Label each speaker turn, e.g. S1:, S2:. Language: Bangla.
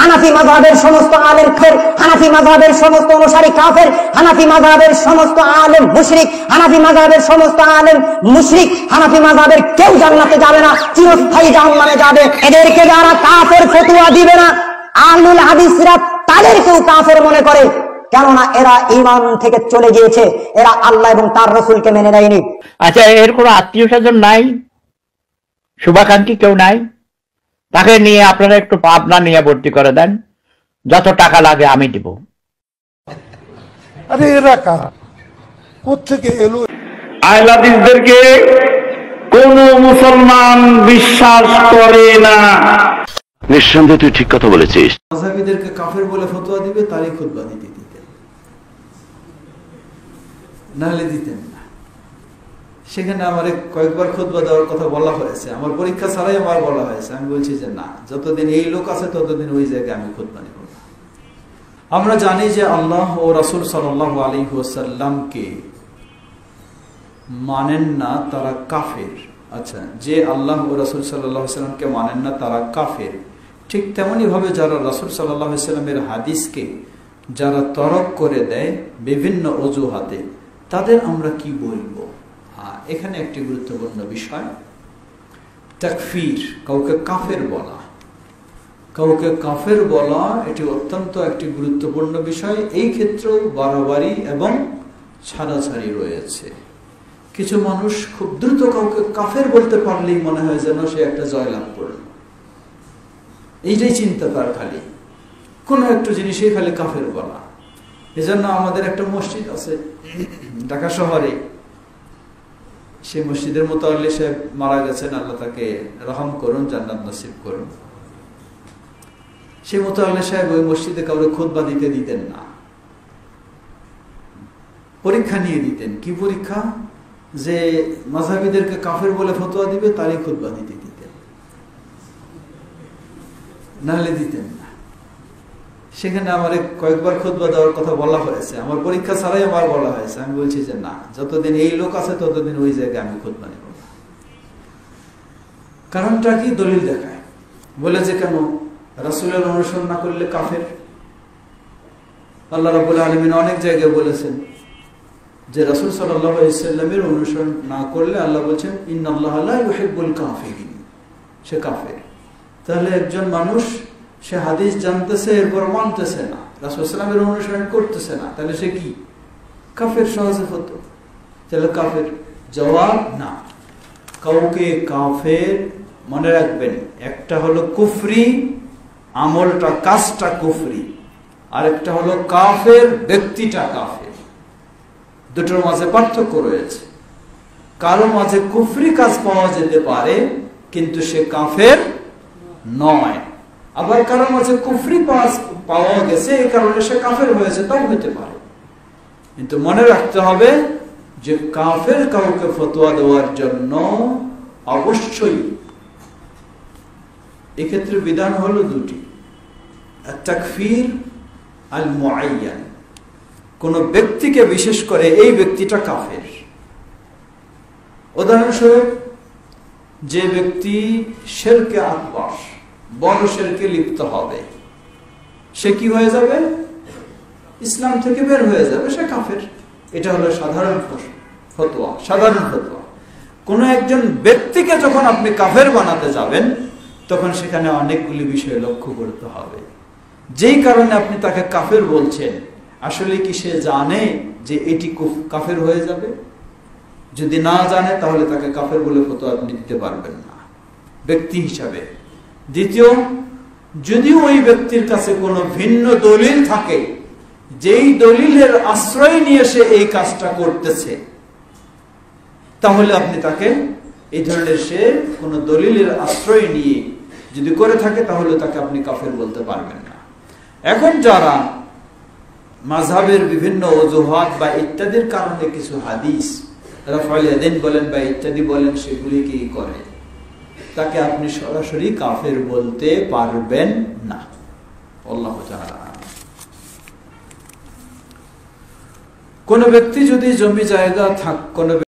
S1: হানাফি মাযহাবের সমস্ত আলেম কাফের, হানাফি মাযহাবের সমস্ত অনুসারী কাফের, হানাফি মাযহাবের সমস্ত আলেম মুশরিক, হানাফি মাযহাবের সমস্ত আলেম মুশরিক, হানাফি মাযহাবের কেউ জান্নাতে যাবে না, চিরস্থায়ী জাহান্নামে যাবে। এদেরকে যারা কাফের ফতোয়া দিবে না, আহলুল হাদিসরা তাদেরকেও কাফের মনে করে, কেননা এরা ঈমান থেকে চলে গিয়েছে, এরা আল্লাহ এবং তার রাসূলকে মেনে নেয়নি।
S2: আচ্ছা, এর কোনো আত্মীয় স্বজন নাই, শুভাকাঙ্ক্ষী কেউ নাই? তাকে নিয়ে আপনারা একটু পাবনা নিয়ে ভর্তি করে দেন, যত টাকা লাগে আমি দিব।
S3: আরে এরা কারা, কোত্থেকে এলো?
S4: আহলে হাদিসদেরকে কোন মুসলমান বিশ্বাস করে না।
S5: নিঃসন্দেহে তুই ঠিক কথা বলেছিস।
S6: মাযহাবীদেরকে কাফের বলে ফতোয়া দিবে, তারই খুতবা দিতেন, নাহলে দিতেন না। সেখানে আমার কয়েকবার খুতবা দেওয়ার কথা বলা হয়েছে, আমার পরীক্ষা ছাড়াই আমার বলা হয়েছে। আমি বলছি যে না, যতদিন এই লোক আছে ততদিন ওই জায়গায় আমি খুতবা নেব না। আমরা জানি যে আল্লাহ ও রাসূল সাল্লাল্লাহু আলাইহি ওয়াসাল্লামকে মানেন না তারা কাফের। আচ্ছা, যে আল্লাহ ও রাসূল সাল্লাল্লাহু আলাইহি ওয়াসাল্লামকে মানেন না তারা কাফের। ঠিক তেমনি ভাবে যারা রাসূল সাল্লাল্লাহু আলাইহি ওয়াসাল্লামের হাদিসকে যারা তরক করে দেয় বিভিন্ন অজুহাতে, তাদের আমরা কি বলবো? এখানে একটি গুরুত্বপূর্ণ বিষয়, তাকফীর, কাউকে কাফের বলা। কাউকে কাফের বলা এটি অত্যন্ত একটি গুরুত্বপূর্ণ বিষয়। এই ক্ষেত্রেও বাড়াবাড়ি এবং ছাড়াছাড়ি রয়েছে। কিছু মানুষ খুব দ্রুত কাউকে কাফের বলতে পারলেই মনে হয় যেন সে একটা জয়লাভ করল, এইটাই চিন্তা তার, খালি কোনো একটু জিনিসই খালি কাফের বলা। এজন্য আমাদের একটা মসজিদ আছে ঢাকা শহরে, সেই মসজিদের মুতাওয়াল্লি সাহেব মারা গেছেন, আল্লাহ তাকে রহম করুন, জান্নাত নসিব করুন। সেই মুতাওয়াল্লি সাহেব ওই মসজিদে কাউকে খুতবা দিতে দিতেন না, পরীক্ষা নিয়ে দিতেন। কি পরীক্ষা? যে মাযহাবীদেরকে কাফের বলে ফতোয়া দিবে, তারই খুতবা দিতে দিতেন, নাহলে দিতেন না। সেখানে আমার কয়েকবার খুতবা দেওয়ার কথা বলা হয়েছে, আমার পরীক্ষা ছাড়াই আমার বলা হয়েছে। আমি বলছি যে না, যতদিন এই লোক আছে ততদিন ওই জায়গায় আমি খুতবা নেব না। কারণটা কি? দলিল দেখায়, বলে যে কেন রাসূলের অনুসরণ না করলে কাফের। আল্লাহ রাব্বুল আলামিন অনেক জায়গায় বলেছেন যে রাসূল সাল্লাল্লাহু আলাইহি ওয়াসাল্লামের অনুসরণ না করলে আল্লাহ বলেছেন ইন্নাল্লাহা লা ইউহিব্বুল কাফিরিন, সে কাফের। তাহলে একজন মানুষ সে হাদিস জানতেছে, এরপর মানতেছে না, রাসূল সাল্লাল্লাহু আলাইহি ওয়াসাল্লামের অনুসরণ করতেছে না, তাহলে সে কি? কাফের। সহজে হতো, তাহলে কাফের। জবাব না, কাউকে কাফের মনে রাখবেন, একটা হলো কুফরি, আমলটা কাজটা কুফরি, আর একটা হলো কাফের, ব্যক্তিটা কাফের। দুটোর মাঝে পার্থক্য রয়েছে। কারো মাঝে কুফরি কাজ পাওয়া যেতে পারে কিন্তু সে কাফের নয়, আবার কারো মাঝে কুফরি পাওয়া গেছে এই কারণে সে কাফের হয়েছে, তাও হতে পারে। কিন্তু মনে রাখতে হবে যে কাফের কাউকে ফতোয়া দেওয়ার জন্য অবশ্যই এক্ষেত্রে বিধান হলো দুটি, তাকফীর আল মুআয়্যান, কোন ব্যক্তিকে বিশেষ করে এই ব্যক্তিটা কাফের। উদাহরণস্বরূপ, যে ব্যক্তি শিরকে আকবার, বড় শিরকে লিপ্ত হবে, সে কি হয়ে যাবে? ইসলাম থেকে বের হয়ে যাবে, সে কাফের। এটা হলো সাধারণ ফতোয়া, সাধারণ ফতোয়া। কোন একজন ব্যক্তিকে যখন আপনি কাফের বানাতে যাবেন, তখন সেখানে অনেকগুলি বিষয় লক্ষ্য করতে হবে। যেই কারণে আপনি তাকে কাফের বলছেন, আসলে কি সে জানে যে এটি কাফের হয়ে যাবে? যদি না জানে তাহলে তাকে কাফের বলে ফতোয়া আপনি দিতে পারবেন না ব্যক্তি হিসাবে। দ্বিতীয়, যদিও ওই ব্যক্তির কাছে কোনো ভিন্ন দলিল থাকে, যেই দলিলের আশ্রয় নিয়ে সে এই কাজটা করতেছে, তাহলে আপনি তাকে এই ধরনের, সে কোনো দলিলের আশ্রয় নিয়ে যদি করে থাকে, তাহলে তাকে আপনি কাফের বলতে পারবেন না। এখন যারা মাযহাবের বিভিন্ন অজুহাত বা ইত্যাদির কারণে কিছু হাদিস রাফাউল ইয়াদাইন বলেন বা ইত্যাদি বলেন, সেগুলি কি করে, তাকে আপনি সরাসরি কাফের বলতে পারবেন না। আল্লাহু তাআলা। কোন ব্যক্তি যদি জমি জায়গা কোন